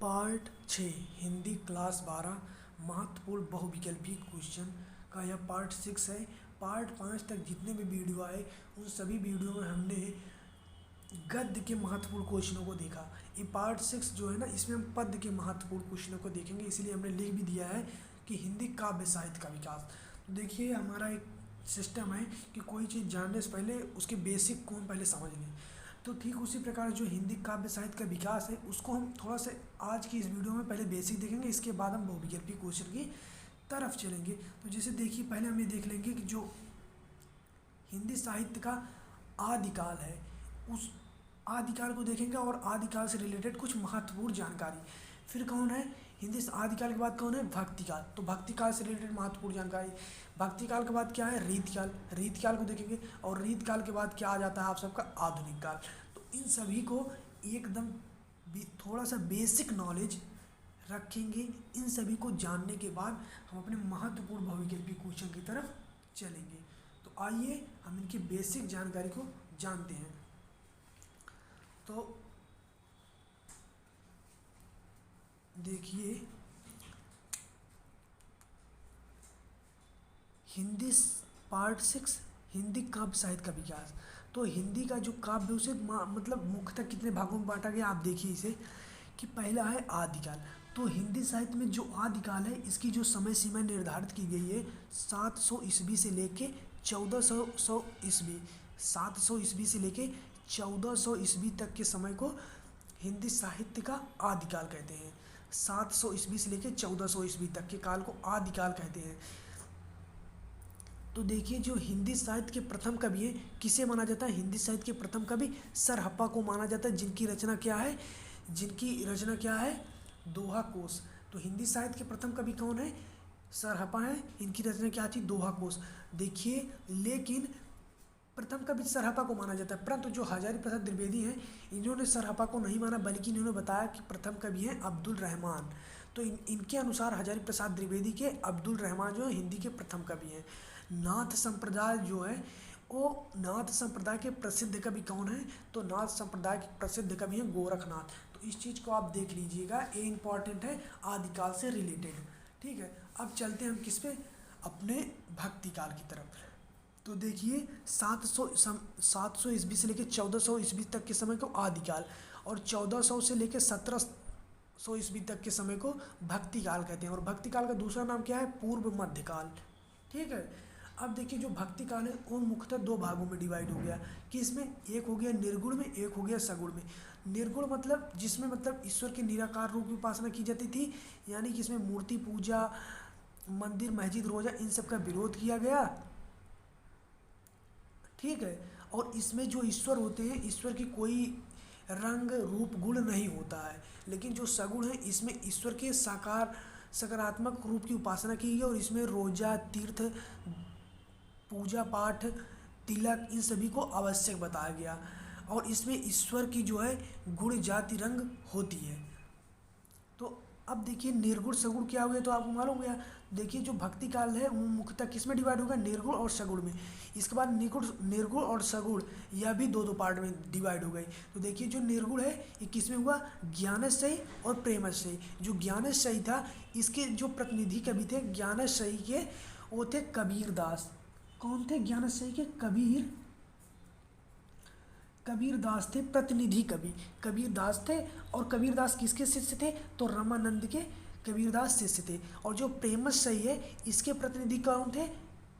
Part 6 Hindi class 12 महत्वपूर्ण बहुविकल्पी question का यह पार्ट 6 है। पार्ट 5 तक जितने भी वीडियो आए उन सभी वीडियो में हमने गद्य के महत्वपूर्ण क्वेश्चनों को देखा। ये पार्ट 6 जो है ना, इसमें हम पद्य के महत्वपूर्ण क्वेश्चनों को देखेंगे, इसीलिए हमने लिख भी दिया है कि हिंदी काव्य साहित्य का विकास। तो देखिए, हमारा एक सिस्टम है कि कोई चीज़ जानने से पहले उसके बेसिक को हम पहले समझ लें। तो ठीक उसी प्रकार जो हिंदी काव्य साहित्य का विकास है उसको हम थोड़ा सा आज की इस वीडियो में पहले बेसिक देखेंगे, इसके बाद हम बहुविकल्पी क्वेश्चन की तरफ चलेंगे। तो जैसे देखिए, पहले हम ये देख लेंगे कि जो हिंदी साहित्य का आदिकाल है उस आदिकाल को देखेंगे और आदिकाल से रिलेटेड कुछ महत्वपूर्ण जानकारी। फिर कौन है हिंदी आदिकाल के बाद, कौन है भक्तिकाल। तो भक्तिकाल से रिलेटेड महत्वपूर्ण जानकारी। भक्तिकाल के बाद क्या है रीतिकाल, रीतिकाल को देखेंगे। और रीतिकाल के बाद क्या आ जाता है आप सबका आधुनिक काल। तो इन सभी को एकदम थोड़ा सा बेसिक नॉलेज रखेंगे। इन सभी को जानने के बाद हम अपने महत्वपूर्ण बहुविकल्पी क्वेश्चन की तरफ चलेंगे। तो आइए हम इनकी बेसिक जानकारी को जानते हैं। तो देखिए, हिंदी पार्ट 6 हिंदी काव्य साहित्य का विकास। तो हिंदी का जो काव्य है उसे मतलब मुख्यतः कितने भागों में बांटा गया, आप देखिए इसे कि पहला है आदिकाल। तो हिंदी साहित्य में जो आदिकाल है इसकी जो समय सीमा निर्धारित की गई है 700 ईस्वी से लेके 1400 ईस्वी, 700 ईस्वी से लेके 1400 ईस्वी तक के समय को हिंदी साहित्य का आदिकाल कहते हैं। 700 ईस्वी से लेके 1400 ईस्वी तक के काल को आदिकाल कहते हैं। तो देखिए, जो हिंदी साहित्य के प्रथम कवि हैं किसे माना जाता है, हिंदी साहित्य के प्रथम कवि सरहप्पा को माना जाता है, जिनकी रचना क्या है दोहा कोश। तो हिंदी साहित्य के प्रथम कवि कौन है, सरहप्पा है, इनकी रचना क्या थी दोहा कोश। देखिए, लेकिन प्रथम कवि सरहप्पा को माना जाता है, परंतु जो हजारी प्रसाद द्विवेदी हैं इन्होंने सरहप्पा को नहीं माना, बल्कि इन्होंने बताया कि प्रथम कवि हैं अब्दुल रहमान। तो इनके अनुसार हजारी प्रसाद द्विवेदी के अब्दुल रहमान जो है हिंदी के प्रथम कवि हैं। नाथ संप्रदाय जो है वो नाथ संप्रदाय के प्रसिद्ध कवि कौन है, तो नाथ संप्रदाय के प्रसिद्ध कवि हैं गोरखनाथ। तो इस चीज़ को आप देख लीजिएगा, ये इंपॉर्टेंट है आदिकाल से रिलेटेड। ठीक है, अब चलते हैं हम किस पे, अपने भक्तिकाल की तरफ। तो देखिए, 700 ईस्वी से लेकर 1400 ईस्वी तक के समय को आदिकाल और 1400 से लेकर 1700 ईस्वी तक के समय को भक्तिकाल कहते हैं। और भक्तिकाल का दूसरा नाम क्या है, पूर्व मध्यकाल। ठीक है, अब देखिए, जो भक्तिकाल है वो मुख्यतः दो भागों में डिवाइड हो गया कि इसमें एक हो गया निर्गुण में, एक हो गया सगुण में। निर्गुण मतलब जिसमें मतलब ईश्वर के निराकार रूप की उपासना की जाती थी, यानी कि इसमें मूर्ति पूजा, मंदिर मस्जिद रोजा इन सब का विरोध किया गया। ठीक है, और इसमें जो ईश्वर होते हैं, ईश्वर की कोई रंग रूप गुण नहीं होता है। लेकिन जो सगुण है इसमें ईश्वर के सकारात्मक रूप की उपासना की गई और इसमें रोजा, तीर्थ, पूजा पाठ, तिलक इन सभी को आवश्यक बताया गया। और इसमें ईश्वर की जो है गुण जाति रंग होती है। तो अब देखिए, निर्गुण सगुण क्या हुआ तो आपको मालूम गया। देखिए, जो भक्ति काल है वो मुख्यतः किस में डिवाइड होगा, निर्गुण और सगुण में। इसके बाद निर्गुण और सगुण यह भी दो पार्ट में डिवाइड हो गई। तो देखिए, जो निर्गुण है ये किस में हुआ, ज्ञानशयी और प्रेमशयी। जो ज्ञानशयी था इसके जो प्रतिनिधि कवि थे ज्ञानशयी के, वो थे कबीर दास। कौन थे ज्ञानशयी के, कबीर दास थे प्रतिनिधि कवि, कबीर दास थे। और कबीर दास किसके शिष्य थे, तो रामानंद के कबीर दास शिष्य थे। और जो प्रेमशयी है इसके प्रतिनिधि कौन थे,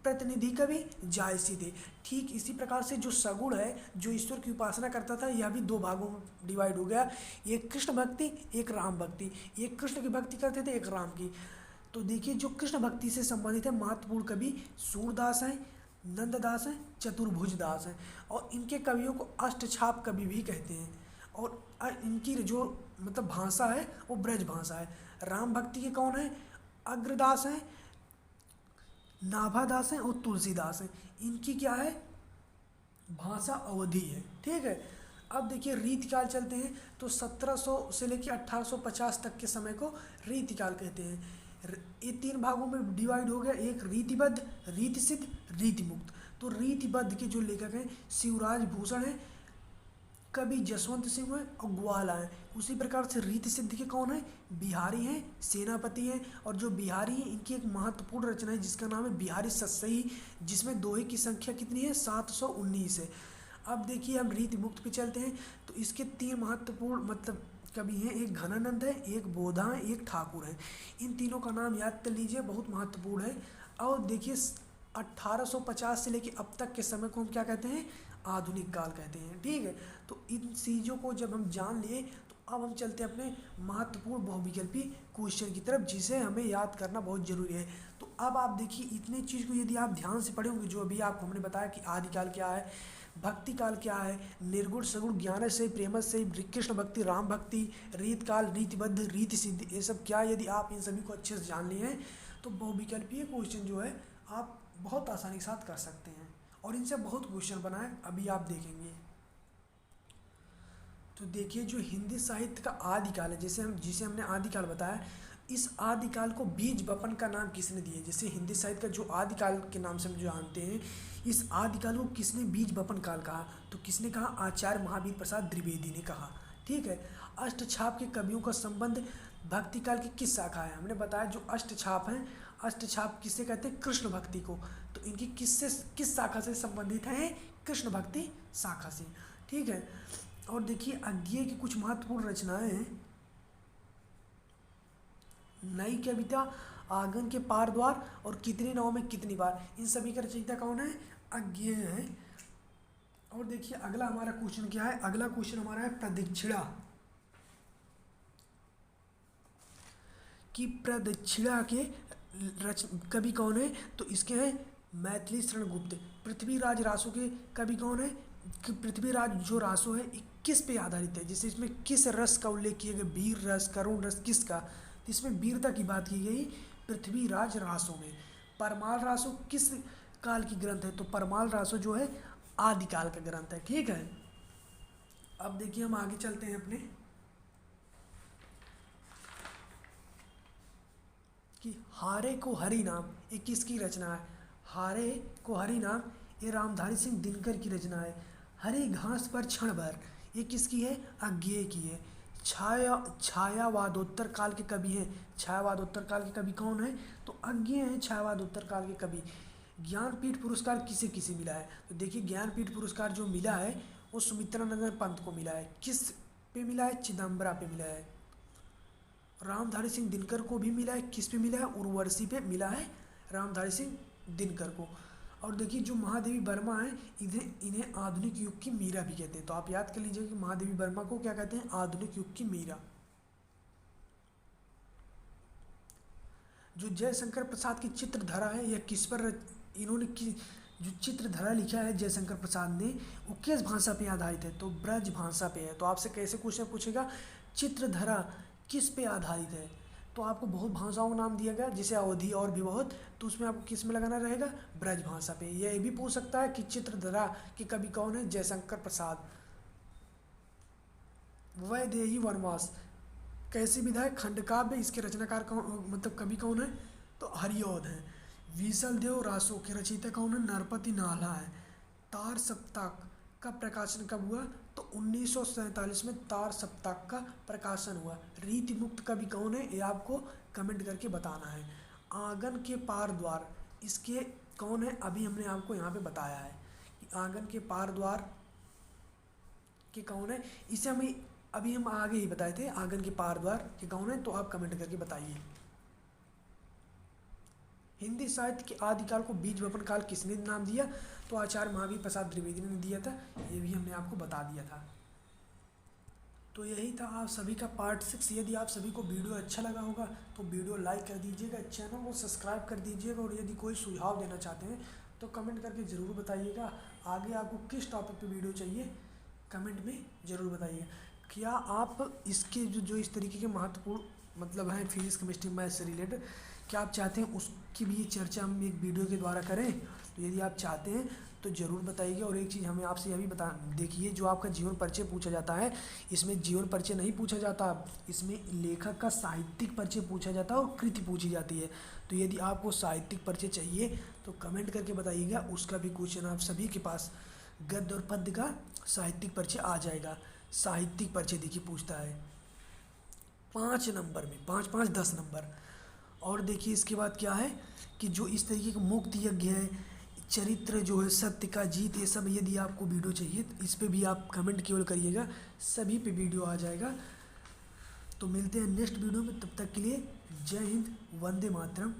प्रतिनिधि कवि जायसी थे। ठीक इसी प्रकार से जो सगुण है, जो ईश्वर की उपासना करता था, यह भी दो भागों में डिवाइड हो गया, एक कृष्ण भक्ति एक राम भक्ति। एक कृष्ण की भक्ति करते थे, एक राम की। तो देखिए, जो कृष्ण भक्ति से संबंधित है महत्वपूर्ण कवि सूरदास हैं, नंददास हैं, चतुर्भुज दास हैं। और इनके कवियों को अष्टछाप कवि भी कहते हैं। और इनकी जो मतलब भाषा है वो ब्रज भाषा है। राम भक्ति के कौन है, अग्रदास हैं, नाभादास हैं और तुलसीदास हैं। इनकी क्या है, भाषा अवधी है। ठीक है, अब देखिए रीतिकाल चलते हैं। तो 1700 से लेकर 1850 तक के समय को रीतिकाल कहते हैं। ये तीन भागों में डिवाइड हो गया, एक रीतिबद्ध, रीतिसिद्ध, रीतिमुक्त। तो रीतिबद्ध के जो लेखक हैं शिवराज भूषण हैं, कवि जसवंत सिंह हैं और ग्वाला हैं। उसी प्रकार से रीति सिद्धि के कौन है, बिहारी हैं, सेनापति हैं। और जो बिहारी हैं इनकी एक महत्वपूर्ण रचना है जिसका नाम है बिहारी सतसई, जिसमें दोहे की संख्या कितनी है, 719 है। अब देखिए हम रीति मुक्त पे चलते हैं। तो इसके 3 महत्वपूर्ण मतलब कवि हैं, एक घनानंद है, एक बोधा है, एक ठाकुर है। इन तीनों का नाम याद कर लीजिए, बहुत महत्वपूर्ण है। और देखिए 1850 से लेकर अब तक के समय को हम क्या कहते हैं, आधुनिक काल कहते हैं। ठीक है, तो इन चीज़ों को जब हम जान लिए तो अब हम चलते हैं अपने महत्वपूर्ण बहुविकल्पी क्वेश्चन की तरफ, जिसे हमें याद करना बहुत जरूरी है। तो अब आप देखिए इतने चीज़ को यदि आप ध्यान से पढ़े होंगे, जो अभी आपको हमने बताया कि आदिकाल क्या है, भक्ति काल क्या है, निर्गुण सगुण ज्ञान से प्रेम से, कृष्ण भक्ति, राम भक्ति, रीत काल, रीतिबद्ध, रीति सिद्धि, ये सब क्या, यदि आप इन सभी को अच्छे से जान लिए हैं तो बहुविकल्पीय क्वेश्चन जो है आप बहुत आसानी के साथ कर सकते हैं। और इनसे बहुत क्वेश्चन बनाए अभी आप देखेंगे। तो देखिए जो हिंदी साहित्य का आदिकाल है, जिसे हमने आदिकाल बताया, इस आदिकाल को बीज बपन का नाम किसने दिया। जैसे हिंदी साहित्य का जो आदिकाल के नाम से हम जो जानते हैं, इस आदिकाल को किसने बीज बपन काल कहा, तो किसने कहा, आचार्य महावीर प्रसाद द्विवेदी ने कहा। ठीक है, अष्टछाप के कवियों का संबंध भक्ति काल की किस शाखा है, हमने बताया जो अष्टछाप हैं, अष्टछाप किसे कहते हैं, कृष्ण भक्ति को। तो इनकी किस शाखा से संबंधित है, कृष्ण भक्ति शाखा से। ठीक है, और देखिए अज्ञेय की कुछ महत्वपूर्ण रचनाएं हैं, नई कविता, आंगन के पार द्वार और कितनी नाव में कितनी बार, इन सभी का रचयिता कौन है, अज्ञेय है। और देखिए अगला हमारा क्वेश्चन क्या है, अगला क्वेश्चन हमारा है प्रदक्षिणा, कि प्रदक्षिणा के कवि कौन है, तो इसके हैं मैथिली शरण गुप्त। पृथ्वीराज रासो के कवि कौन है, कि पृथ्वीराज जो रासो है किस पे आधारित है, जैसे इसमें किस रस का उल्लेख किया गया, वीर रस, करुण रस, किसका, तो इसमें वीरता की बात की गई पृथ्वीराज रासो में। परमाल रासो किस काल की ग्रंथ है, तो परमाल रासो जो है आदिकाल का ग्रंथ है। ठीक है, अब देखिए हम आगे चलते हैं अपने, कि हारे को हरि नाम, ये किसकी रचना है, हारे को हरि नाम, ये रामधारी सिंह दिनकर की रचना है। हरी घास पर क्षण भर, ये किसकी है, अज्ञेय की है। छायावादोत्तर काल के कवि हैं, छायावादोत्तर काल के कवि कौन है, तो अज्ञेय हैं छायावादोत्तर काल के कवि। ज्ञानपीठ पुरस्कार किसे किसे मिला है, तो देखिए ज्ञानपीठ पुरस्कार जो मिला है वो सुमित्रानंद पंत को मिला है। किस पे मिला है, चिदम्बरा पे मिला है। रामधारी सिंह दिनकर को भी मिला है, किस पे मिला है, उर्वशी पे मिला है रामधारी सिंह दिनकर को। और देखिए जो महादेवी वर्मा है, इन्हें आधुनिक युग की मीरा भी कहते हैं। तो आप याद कर लीजिए कि महादेवी वर्मा को क्या कहते हैं, आधुनिक युग की मीरा। जो जयशंकर प्रसाद की चित्रधारा है, यह किस पर इन्होंने जो चित्रधारा लिखा है जयशंकर प्रसाद ने, वो किस भाषा पे आधारित है, तो ब्रज भाषा पे है। तो आपसे कैसे क्वेश्चन पूछेगा, चित्रधारा किस पे आधारित है, तो आपको बहुत भाषाओं का नाम दिया गया, जैसे अवधि और भी बहुत, तो उसमें आपको किस में लगाना रहेगा, ब्रज भाषा पे। यह भी पूछ सकता है कि चित्रधारा के कवि कौन है, जयशंकर प्रसाद। वैदेही वनवास कैसी विधा है, खंडकाव्य, इसके रचनाकार कौन, मतलब कवि कौन है, तो हरिऔध है। विसल देव रासो के रचयिता कौन है, नरपति नाला है। तार सप्ताक का प्रकाशन कब हुआ, तो 1947 में तार सप्ताक का प्रकाशन हुआ। रीति मुक्त कवि कौन है, ये आपको कमेंट करके बताना है। आंगन के पार द्वार, इसके कौन है, अभी हमने आपको यहाँ पे बताया है कि आंगन के पार द्वार के कौन है, इसे हम आगे ही बताए थे, आंगन के पार द्वार के कौन है, तो आप कमेंट करके बताइए। हिंदी साहित्य के आदिकाल को बीज वपन काल किसने नाम दिया, तो आचार्य महावीर प्रसाद द्विवेदी ने दिया था, ये भी हमने आपको बता दिया था। तो यही था आप सभी का पार्ट 6। यदि आप सभी को वीडियो अच्छा लगा होगा तो वीडियो लाइक कर दीजिएगा, चैनल को सब्सक्राइब कर दीजिएगा, और यदि कोई सुझाव देना चाहते हैं तो कमेंट करके ज़रूर बताइएगा। आगे आपको किस टॉपिक पे वीडियो चाहिए कमेंट में ज़रूर बताइए। क्या आप इसके जो इस तरीके के महत्वपूर्ण मतलब हैं फिजिक्स, केमिस्ट्री, मैथ से रिलेटेड, क्या आप चाहते हैं उसकी भी चर्चा हम एक वीडियो के द्वारा करें, तो यदि आप चाहते हैं तो ज़रूर बताइएगा। और एक चीज़ हमें आपसे यह भी देखिए, जो आपका जीवन परिचय पूछा जाता है, इसमें जीवन परिचय नहीं पूछा जाता, इसमें लेखक का साहित्यिक परिचय पूछा जाता है और कृति पूछी जाती है। तो यदि आपको साहित्यिक परिचय चाहिए तो कमेंट करके बताइएगा, उसका भी क्वेश्चन आप सभी के पास गद्य और पद्य का साहित्यिक परिचय आ जाएगा। साहित्यिक परिचय देखिए पूछता है 5 नंबर में, 5 5 10 नंबर। और देखिए इसके बाद क्या है कि जो इस तरीके के मुक्त यज्ञ है, चरित्र जो है, सत्य का जीत, ये सब यदि आपको वीडियो चाहिए तो इस पे भी आप कमेंट केवल करिएगा, सभी पे वीडियो आ जाएगा। तो मिलते हैं नेक्स्ट वीडियो में, तब तक के लिए जय हिंद, वंदे मातरम।